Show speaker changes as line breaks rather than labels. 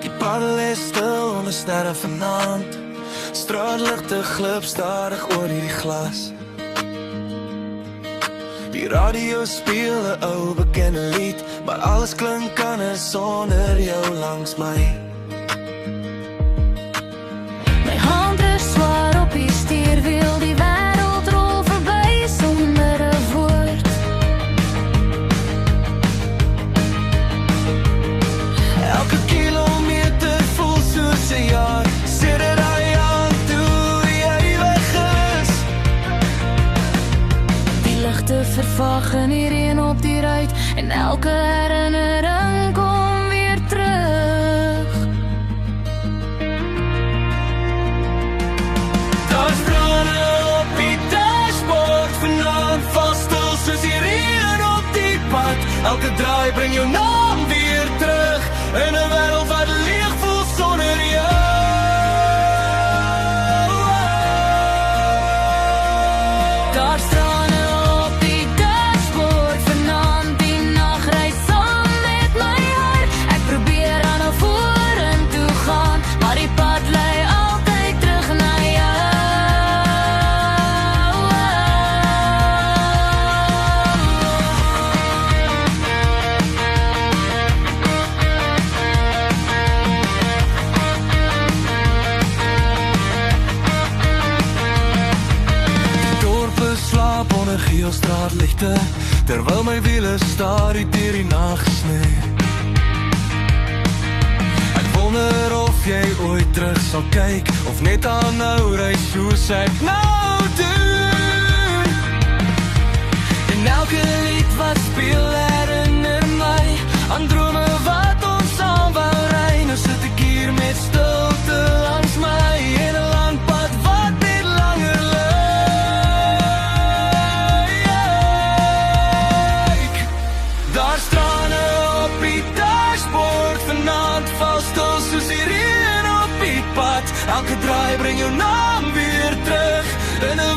Die paddel is stil onder sterre vanaand. Straatligte glip stadig oor hierdie glas. Die radio speel 'n ou bekende lied, maar alles klink anders sonder jou langs my.
My hand is zwaar op die stuurwiel, die wêreld rol verby sonder 'n woord.
Elke kilometer voel soos 'n jaar, sit dit daai aan toe jy weg is.
Die ligte vervaag in die reën op die ruit, en elke herinnering kom weer terug.
Daar's trane op die dashboard vanaand, vasstil soos die reën op die pad. Elke draai bring jou naam weer terug, in 'n wêreld wat leeg voel sonder jou.
Daar's trane op die dashboard vanaand, die nagreis saam met my hart. Ek probeer aan nou vorentoe gaan, maar die pad lei altyd terug na jou.
Die dorpe slaap onder geelstraatligte, terwyl my wiele stadig deur die nag sny. Ek wonder of jy ooit terug sal kyk, of net aanhou ry soos ek nou doen. En elke lied wat speel herinner my aan drome wat ons saam wou ry. Nou sit ek hier met stilte langs my, en 'n lang pad wat net langer lyk. Daar's trane op die dashboard vanaand, val stil soos die reën op die pad. Elke draai bring jou naam weer terug, in 'n